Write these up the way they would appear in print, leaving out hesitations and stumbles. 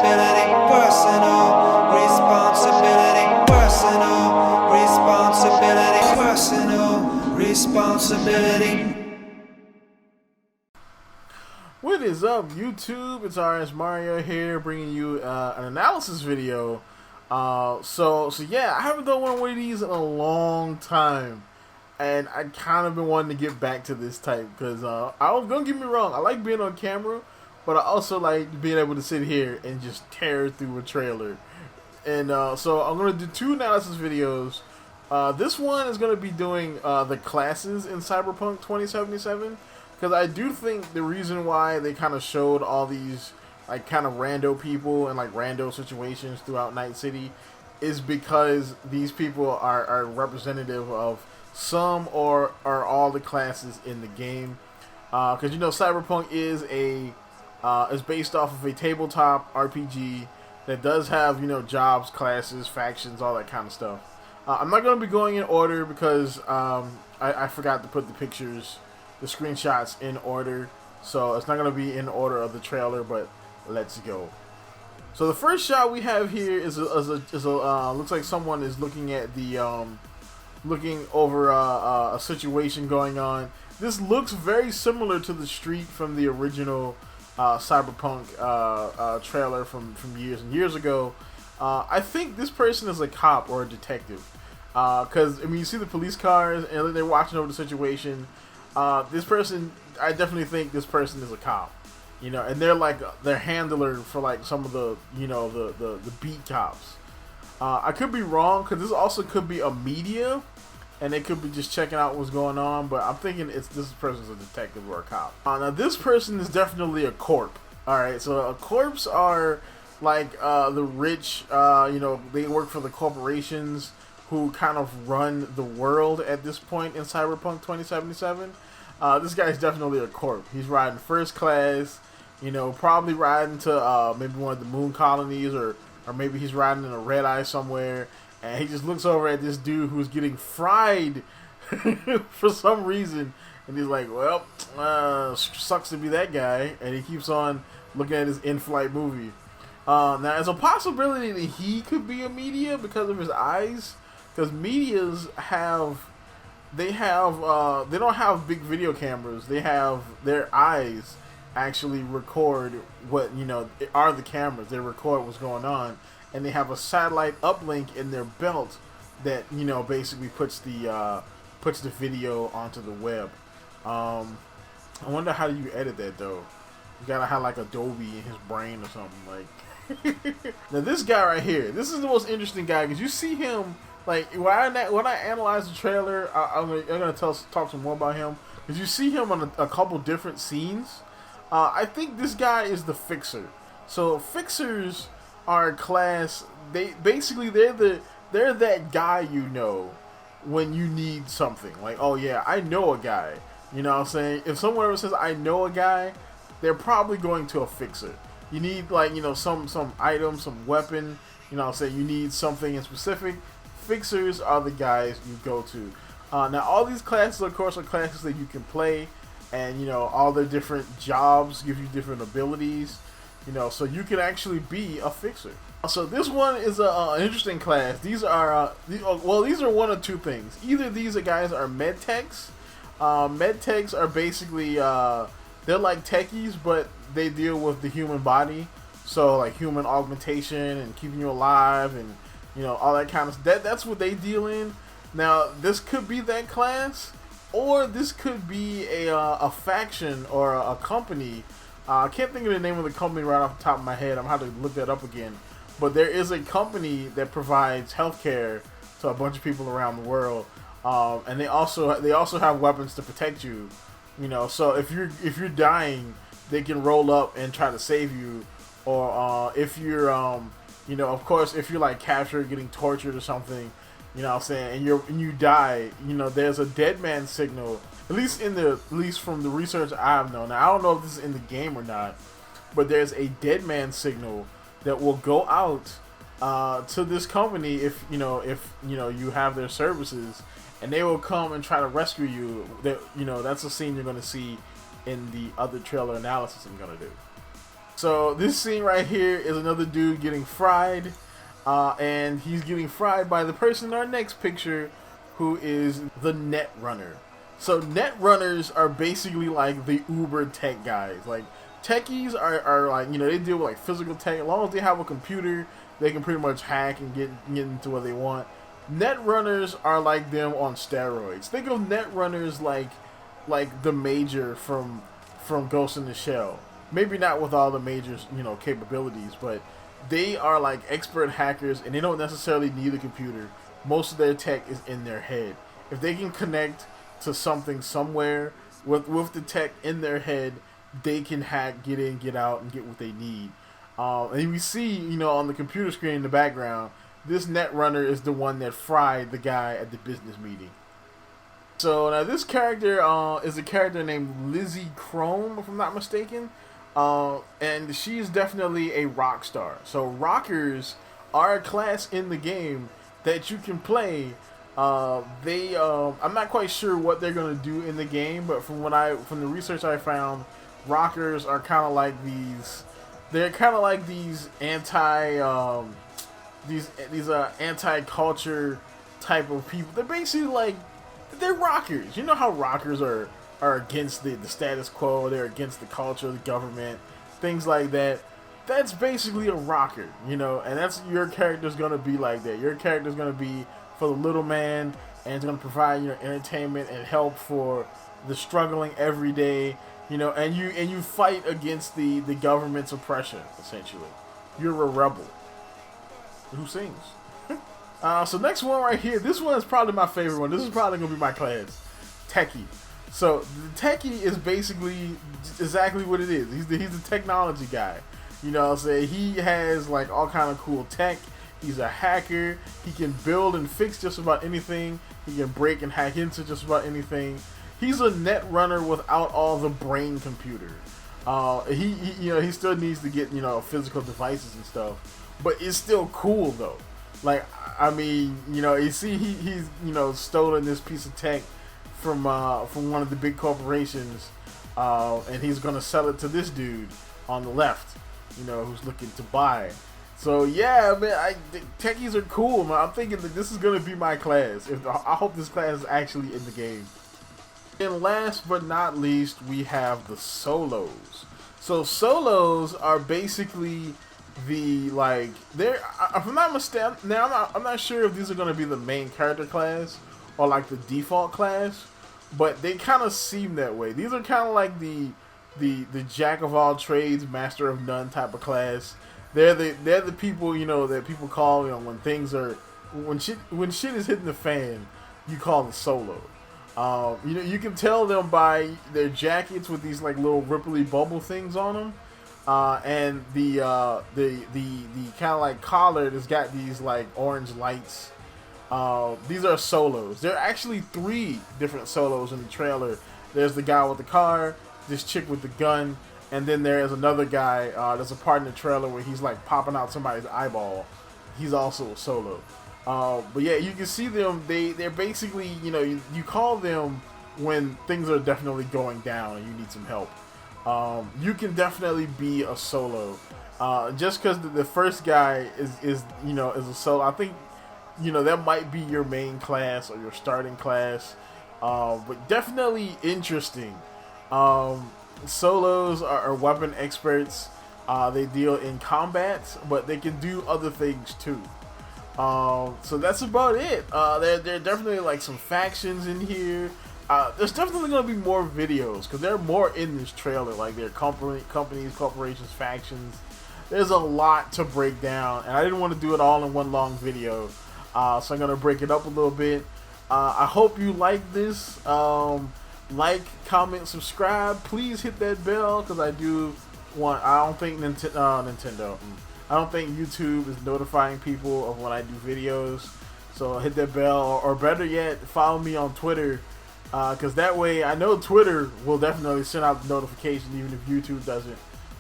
responsibility, personal responsibility, personal responsibility, personal responsibility. What is up, YouTube? It's RSmario here, bringing you an analysis video. So yeah, I haven't done one of these in a long time, and I kind of been wanting to get back to this type because don't get me wrong, I like being on camera, but I also like being able to sit here and just tear through a trailer. And so I'm gonna do two analysis videos. This one is gonna be doing the classes in Cyberpunk 2077. Because I do think the reason why they kind of showed all these like kind of rando people and like rando situations throughout Night City is because these people are representative of some or all the classes in the game. Because you know Cyberpunk is based off of a tabletop RPG that does have, you know, jobs, classes, factions, all that kind of stuff. I'm not going to be going in order because I forgot to put the screenshots in order, so it's not going to be in order of the trailer, but let's go. So the first shot we have here is looks like someone is looking at the looking over a situation going on. This looks very similar to the street from the original Cyberpunk trailer from years and years ago. I think this person is a cop or a detective, because I mean you see the police cars and they're watching over the situation. This person, I definitely think this person is a cop, you know, and they're like their handler for like some of the, you know, the beat cops. I could be wrong because this also could be a media, and they could be just checking out what's going on. But I'm thinking this person's a detective or a cop. Now this person is definitely a corp. All right, so a corps are like the rich, you know, they work for the corporations who kind of run the world at this point in Cyberpunk 2077. This guy's definitely a corp. He's riding first class, you know, probably riding to maybe one of the moon colonies, or maybe he's riding in a red eye somewhere, and he just looks over at this dude who's getting fried for some reason, and he's like, well, sucks to be that guy, and he keeps on looking at his in-flight movie. Now, there's a possibility that he could be a media because of his eyes. Because medias they don't have big video cameras. They have their eyes actually record what, you know, are the cameras. They record what's going on, and they have a satellite uplink in their belt that, you know, basically puts the video onto the web. I wonder how do you edit that though. You gotta have like Adobe in his brain or something like. Now this guy right here, this is the most interesting guy because you see him. Like when I analyze the trailer, I'm gonna talk some more about him because you see him on a couple different scenes. I think this guy is the fixer. So fixers are a class. They're that guy, you know, when you need something. Like, oh yeah, I know a guy. You know what I'm saying? If someone ever says I know a guy, they're probably going to a fixer. You need, like, you know, some item, some weapon. You know what I'm saying? You need something in specific. Fixers are the guys you go to. Now, all these classes, of course, are classes that you can play, and you know all their different jobs give you different abilities. You know, so you can actually be a fixer. So this one is an interesting class. These are these are one of two things. Either these guys are med techs. Med techs are basically they're like techies, but they deal with the human body. So like human augmentation and keeping you alive and, you know, all that kind of stuff. That's what they deal in. Now, this could be that class, or this could be a faction or a company. I can't think of the name of the company right off the top of my head. I'm going to have to look that up again. But there is a company that provides healthcare to a bunch of people around the world, and they also have weapons to protect you. You know, so if you're dying, they can roll up and try to save you, or if you're you know, of course, if you're like captured, getting tortured or something, you know what I'm saying, and you die, you know, there's a dead man signal, at least from the research I've known. Now, I don't know if this is in the game or not, but there's a dead man signal that will go out to this company if you have their services, and they will come and try to rescue you. That, you know, that's a scene you're going to see in the other trailer analysis I'm going to do. So this scene right here is another dude getting fried, and he's getting fried by the person in our next picture, who is the net runner. So net runners are basically like the Uber tech guys. Like techies are like, you know, they deal with like physical tech. As long as they have a computer, they can pretty much hack and get into what they want. Net runners are like them on steroids. Think of net runners like the Major from Ghost in the Shell. Maybe not with all the Major's, you know, capabilities, but they are like expert hackers, and they don't necessarily need a computer. Most of their tech is in their head. If they can connect to something somewhere with the tech in their head, they can hack, get in, get out, and get what they need. And we see, you know, on the computer screen in the background, this net runner is the one that fried the guy at the business meeting. So now this character is a character named Lizzie Chrome, if I'm not mistaken. And she's definitely a rock star. So rockers are a class in the game that you can play. I'm not quite sure what they're gonna do in the game, but from the research I found, rockers are kind of like these. They're kind of like these anti-culture type of people. They're basically like, they're rockers. You know how rockers are against the status quo. They're against the culture, the government, things like that. That's basically a rocker, you know, and that's your character's gonna be like that. Your character's gonna be for the little man, and it's gonna provide, you know, entertainment and help for the struggling every day, you know, and you fight against the government's oppression. Essentially, you're a rebel who sings. So next one right here, this one is probably my favorite one. This is probably gonna be my class, Techie. So the Techie is basically exactly what it is. He's the technology guy. You know what I'm saying? He has like all kind of cool tech. He's a hacker. He can build and fix just about anything. He can break and hack into just about anything. He's a net runner without all the brain computer. He you know, he still needs to get, you know, physical devices and stuff, but it's still cool though. Like, I mean, you know, you see he's you know, stolen this piece of tech from one of the big corporations, and he's gonna sell it to this dude on the left, you know, who's looking to buy. So yeah, man, techies are cool, man. I'm thinking that this is gonna be my class. I hope this class is actually in the game. And last but not least, we have the solos. So solos are basically the, like, they're, if I'm not mistaken, now I'm not sure if these are gonna be the main character class or like the default class, but they kind of seem that way. These are kind of like the jack of all trades, master of none type of class. They're the people, you know, that people call, you know, when shit is hitting the fan, you call the solo. You know, you can tell them by their jackets with these like little ripply bubble things on them, and the kind of like collar that's got these like orange lights. These are solos. There are actually 3 different solos in the trailer. There's the guy with the car, this chick with the gun, and then there's another guy, there's a part in the trailer where he's like popping out somebody's eyeball. He's also a solo. But yeah, you can see them, they're basically, you know, you call them when things are definitely going down and you need some help. You can definitely be a solo. Just because the first guy is you know, is a solo, I think, you know, that might be your main class or your starting class. But definitely interesting. Solos are weapon experts. They deal in combat, but they can do other things too. So that's about it. There are definitely like some factions in here. There's definitely going to be more videos because there are more in this trailer. Like there are companies, corporations, factions. There's a lot to break down, and I didn't want to do it all in one long video. So I'm going to break it up a little bit. I hope you like this. Like, comment, subscribe. Please hit that bell because I don't think Nintendo. I don't think YouTube is notifying people of when I do videos. So hit that bell, or better yet, follow me on Twitter. Because that way, I know Twitter will definitely send out the notification even if YouTube doesn't.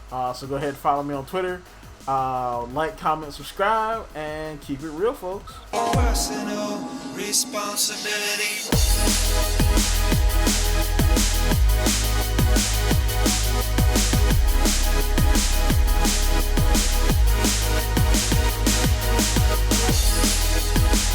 So go ahead and follow me on Twitter. Like, comment, subscribe, and keep it real, folks. Personal responsibility.